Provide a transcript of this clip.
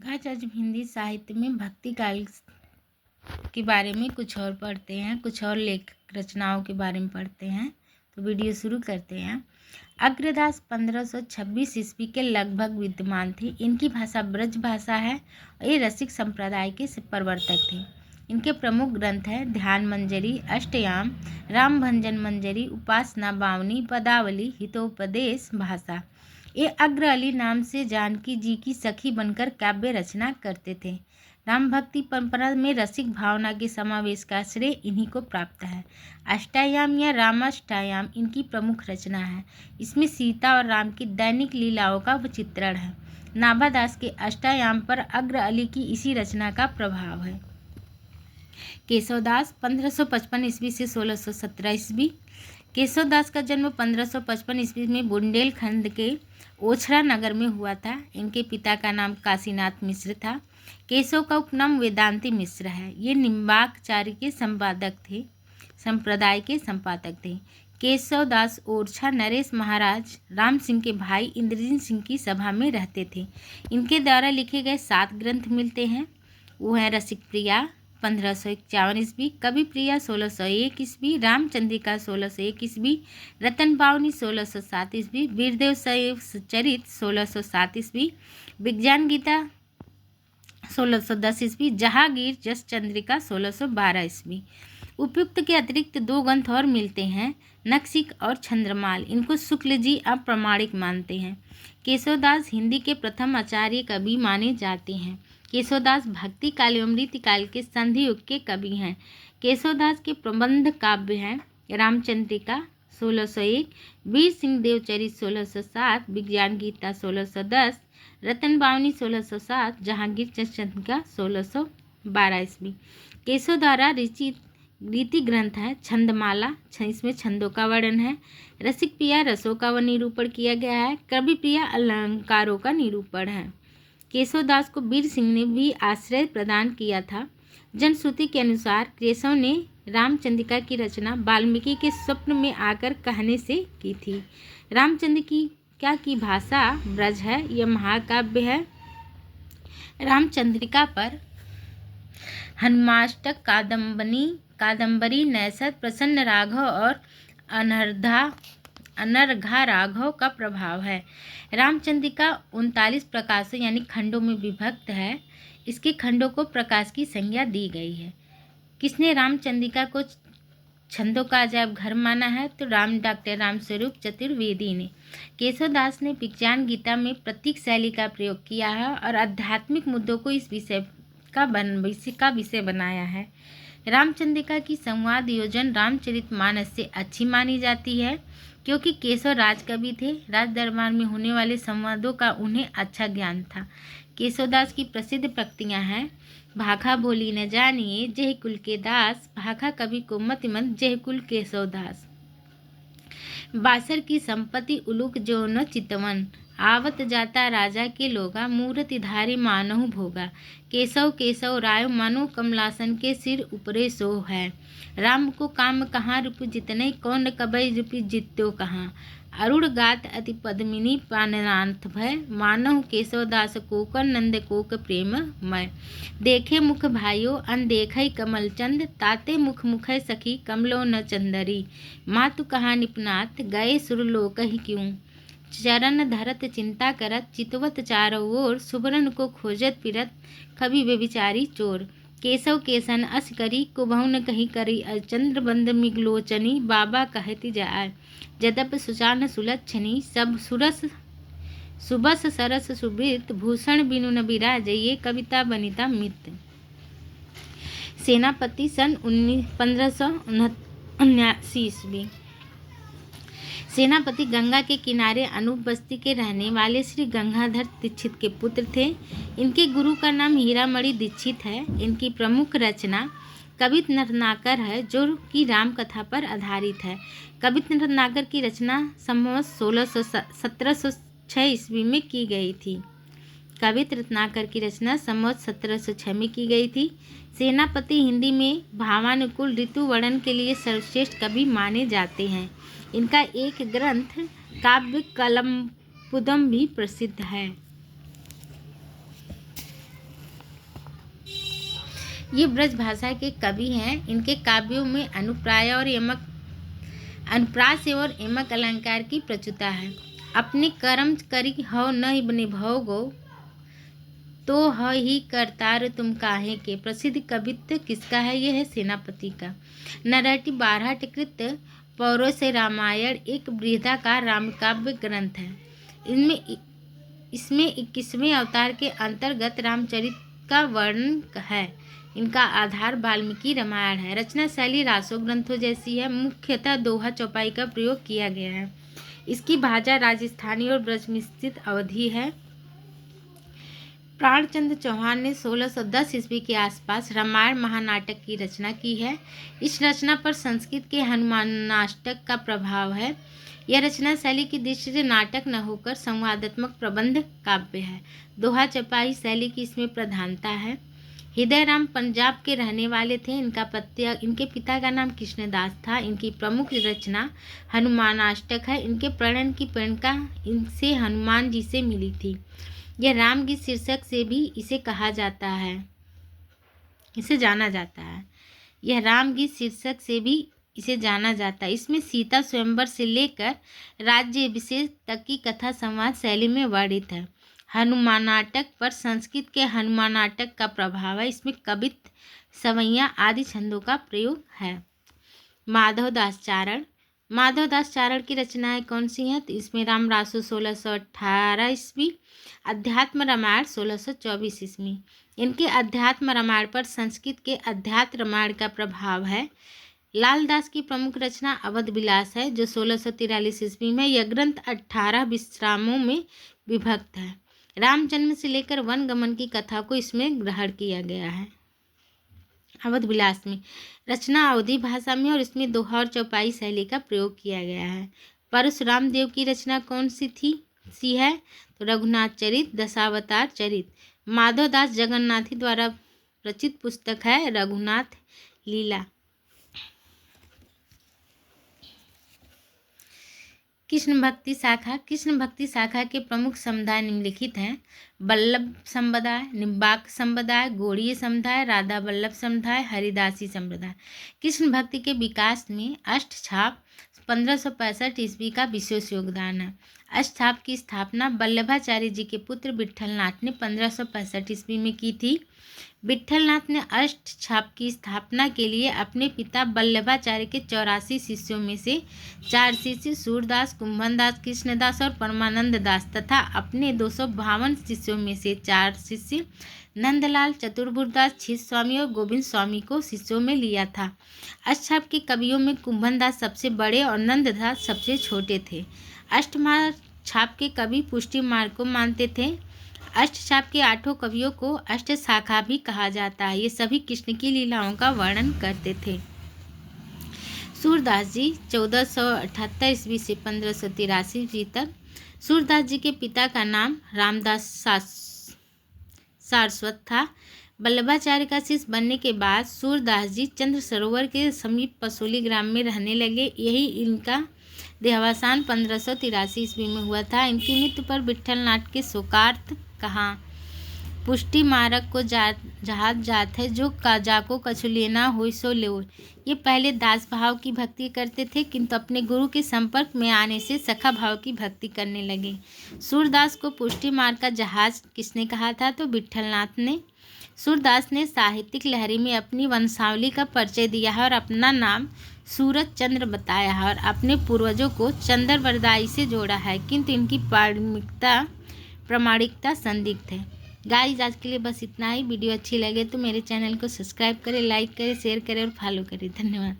आज हिंदी साहित्य में भक्ति काल के बारे में कुछ और पढ़ते हैं, कुछ और लेखक रचनाओं के बारे में पढ़ते हैं। तो वीडियो शुरू करते हैं। अग्रदास 1526 ईस्वी के लगभग विद्यमान थे। इनकी भाषा ब्रज भाषा है और ये रसिक संप्रदाय के प्रवर्तक थे। इनके प्रमुख ग्रंथ हैं ध्यान मंजरी, अष्टयाम, राम भंजन मंजरी, उपासना बावनी, पदावली, हितोपदेश भाषा। ये अग्र अली नाम से जानकी जी की सखी बनकर काव्य रचना करते थे। राम भक्ति परंपरा में रसिक भावना के समावेश का श्रेय इन्हीं को प्राप्त है। अष्टायाम या रामाष्टायाम इनकी प्रमुख रचना है। इसमें सीता और राम की दैनिक लीलाओं का चित्रण है। नाभादास के अष्टायाम पर अग्र अली की इसी रचना का प्रभाव है। केशवदास 1555 ईस्वी से 1617 ईस्वी। केशवदास का जन्म 1555 ईस्वी में बुंदेलखंड के ओछरा नगर में हुआ था। इनके पिता का नाम काशीनाथ मिश्र था। केशव का उपनाम वेदांती मिश्र है। ये निम्बाकचार्य के संप्रदाय के संपादक थे। केशवदास ओरछा नरेश महाराज राम सिंह के भाई इंद्रजीत सिंह की सभा में रहते थे। इनके द्वारा लिखे गए 7 ग्रंथ मिलते हैं। वो हैं रसिक प्रिया 1551 ईस्वी, कवि प्रिया 1601 ईस्वी, रामचंद्रिका 1601 ईस्वी, रतन बावनी 1607 ईस्वी, वीरदेव चरित 1607 ईस्वी, विज्ञान गीता 1610 ईस्वी, जहांगीर जस चंद्रिका 1612 ईस्वी। उपयुक्त के अतिरिक्त 2 ग्रंथ और मिलते हैं, नक्सिक और चंद्रमाल। इनको शुक्ल जी अप्रमाणिक मानते हैं। केशवदास हिंदी के प्रथम आचार्य कवि माने जाते हैं। केशवदास भक्ति काल एवं रीति काल के संधि युग के कवि हैं। केशवदास के प्रबंध काव्य हैं रामचंद्रिका 1601, वीर सिंह देवचरित 1607, विज्ञान गीता 1610, रतन बावनी 1607, जहांगीर चंद्रिका 1612 ईस्वी। केशव द्वारा रचित रीति ग्रंथ है छंदमाला, इसमें छंदों का वर्णन है। रसिक प्रिया रसों का निरूपण किया गया है। कवि प्रिया अलंकारों का निरूपण है। केशवदास को वीर सिंह ने भी आश्रय प्रदान किया था। जनश्रुति के अनुसार केशव ने रामचंद्रिका की रचना वाल्मीकि के स्वप्न में आकर कहने से की थी। रामचंद्रिका की भाषा ब्रज है। यह महाकाव्य है। रामचंद्रिका पर हनुमाष्टक, कादम्बरी, नैषध, प्रसन्न राघव और अनर्घा राघव का प्रभाव है। रामचंद्रिका 39 प्रकाशों यानी खंडों में विभक्त है। इसके खंडों को प्रकाश की संज्ञा दी गई है। किसने रामचंद्रिका को छंदों का अजायब घर माना है? तो डॉक्टर रामस्वरूप चतुर्वेदी ने। केशवदास ने विज्ञान गीता में प्रतीक शैली का प्रयोग किया है और आध्यात्मिक मुद्दों को इस विषय का विषय बनाया है। रामचंद्रिका की संवाद योजन रामचरितमानस से अच्छी मानी जाती है, क्योंकि केशव राजकवि थे। राज दरबार में होने वाले संवादों का उन्हें अच्छा ज्ञान था। केशवदास की प्रसिद्ध पंक्तियां हैं, भाखा भोली न जानिए जय कुल के दास, भाखा कवि को मति मत जय कुल केशवदास। बासर की संपत्ति उलूक जो न चितवन, आवत जाता राजा के लोगा, मूर्ति धारी मानहु भोगा। केशव केशव राय मानो कमलासन के सिर उपरे सो है। राम को काम कहाँ रूप जितने, कौन कबई रूपी जित्यो कहाँ। अरुण गात अति पद्मिनी प्राणनाथ भय, मानहु केशवदास कोकर नंद कोक प्रेम मय। देखे मुख भाइयों अनदेखई कमल चंद, ताते मुख मुखय सखी कमलो न चंदरी। मातु कहा निपनात गए सुरलोक ही क्यों, चरण धरत चिंता करत चितवत चारों ओर, सुबरन को खोजत फिरत कवि व्यभिचारी चोर। केशव केसन अस करी कुबहु न कही करी, चंद्रबंद मिगलोचनी बाबा कहती जाय। जदप सुचान सुलक्षणी सब सुबस सरस सुवृत, भूषण बिनु न बिराजये कविता बनिता मित। सेनापति सन 1579 ईस्वी। सेनापति गंगा के किनारे अनूप बस्ती के रहने वाले श्री गंगाधर दीक्षित के पुत्र थे। इनके गुरु का नाम हीरामणि दीक्षित है। इनकी प्रमुख रचना कवित रत्नाकर है, जो कि राम कथा पर आधारित है। कवित रत्नाकर की रचना संवत 1706 ईस्वी में की गई थी। कवित रत्नाकर की रचना संवत 1706 में की गई थी। सेनापति हिंदी में भावानुकूल ऋतु वर्णन के लिए सर्वश्रेष्ठ कवि माने जाते हैं। इनका एक ग्रंथ काव्य कलमपुदम भी प्रसिद्ध है। ये ब्रज भाषा के कवि हैं। इनके काव्यों में अनुप्रास और यमक अलंकार की प्रचुरता है। अपने कर्म करी हो न निभोगो तो ह ही करतार तुम काहे के प्रसिद्ध कवित्व किसका है? यह है सेनापति का। नरहट्टी बारहटकृत पौरुष रामायण एक बृहदाकार रामकाव्य ग्रंथ है। इसमें 21वें अवतार के अंतर्गत रामचरित का वर्णन है। इनका आधार वाल्मीकि रामायण है। रचना शैली रासो ग्रंथों जैसी है। मुख्यतः दोहा चौपाई का प्रयोग किया गया है। इसकी भाषा राजस्थानी और ब्रज मिश्रित अवधी है। प्राणचंद्र चौहान ने 1610 ईस्वी के आसपास रामायण महानाटक की रचना की है। इस रचना पर संस्कृत के हनुमानाष्टक का प्रभाव है। यह रचना शैली की दृष्टि से नाटक न होकर संवादात्मक प्रबंध काव्य है। दोहा चौपाई शैली की इसमें प्रधानता है। हृदय राम पंजाब के रहने वाले थे। इनके पिता का नाम कृष्णदास था। इनकी प्रमुख रचना हनुमानाष्टक है। इनके प्रणयन की प्रेरणा इनसे हनुमान जी से मिली थी। यह राम गीत शीर्षक से भी इसे जाना जाता है। यह राम गीत शीर्षक से भी इसे जाना जाता है। इसमें सीता स्वयंवर से लेकर राज्याभिषेक तक की कथा संवाद शैली में वर्णित है। हनुमानाटक पर संस्कृत के हनुमानाटक का प्रभाव है। इसमें कवित्व, सवैया आदि छंदों का प्रयोग है। माधवदास चारण की रचनाएं कौन सी हैं? तो इसमें राम रासो 1618 ईस्वी, अध्यात्म रामायण 1624 ईस्वी। इनके अध्यात्म रामायण पर संस्कृत के अध्यात्म रामायण का प्रभाव है। लालदास की प्रमुख रचना अवध विलास है जो 1643 ईस्वी में। यह ग्रंथ 18 विश्रामों में विभक्त है। राम जन्म से लेकर वन गमन की कथा को इसमें ग्रहण किया गया है। अवध विलास में रचना अवधी भाषा में और इसमें दोहा और चौपाई शैली का प्रयोग किया गया है। परशुराम देव की रचना कौन सी है? तो रघुनाथ चरित, दशावतार चरित। माधवदास जगन्नाथी द्वारा रचित पुस्तक है रघुनाथ लीला। कृष्ण भक्ति शाखा के प्रमुख समुदाय निम्नलिखित हैं। वल्लभ संप्रदाय, निम्बार्क संप्रदाय, गौड़ीय समुदाय, राधा वल्लभ समुदाय, हरिदासी संप्रदाय। कृष्ण भक्ति के विकास में अष्टछाप 1565 ईस्वी का विशेष योगदान है। अष्टछाप की स्थापना वल्लभाचार्य जी के पुत्र विट्ठलनाथ ने 1565 ईस्वी में की थी। विट्ठलनाथ ने अष्टछाप की स्थापना के लिए अपने पिता वल्लभाचार्य के 84 शिष्यों में से 4 शिष्य सूरदास, कुंभनदास, कृष्णदास और परमानंद दास तथा अपने 252 शिष्यों में से 4 शिष्य नंदलाल, चतुर्भुजदास, छीस स्वामी और गोविंद स्वामी को शिष्यों में लिया था। अष्टछाप के कवियों में कुंभनदास सबसे बड़े और नंददास सबसे छोटे थे। अष्टछाप के कवि पुष्टि मार्ग को मानते थे। अष्टछाप के 8 कवियों को अष्ट शाखा भी कहा जाता है। ये सभी कृष्ण की लीलाओं का वर्णन करते थे। सूरदास जी 1478 ईस्वी से 1583 ईस्वी तक। सूरदास जी के पिता का नाम रामदास सारस्वत था। वल्लभाचार्य का शिष्य बनने के बाद सूरदास जी चंद्र सरोवर के समीप पसोली ग्राम में रहने लगे। यही इनका देहावसान 1583 ईस्वी में हुआ था। इनकी मृत्यु पर विट्ठलनाथ के शोकार्त कहा, पुष्टि मारक को जहाज जात है जो जाको कछु लेना हो सो लो। ये पहले दास भाव की भक्ति करते थे किंतु अपने गुरु के संपर्क में आने से सखा भाव की भक्ति करने लगे। सूरदास को पुष्टि मार्ग का जहाज किसने कहा था? तो विट्ठलनाथ ने। सूरदास ने साहित्यिक लहरी में अपनी वंशावली का परिचय दिया है और अपना नाम सूरज चंद्र बताया है और अपने पूर्वजों को चंद्रवरदाई से जोड़ा है, किंतु इनकी प्रामाणिकता संदिग्ध है। गाइस, आज के लिए बस इतना ही। वीडियो अच्छी लगे तो मेरे चैनल को सब्सक्राइब करें, लाइक करें, शेयर करें और फॉलो करें। धन्यवाद।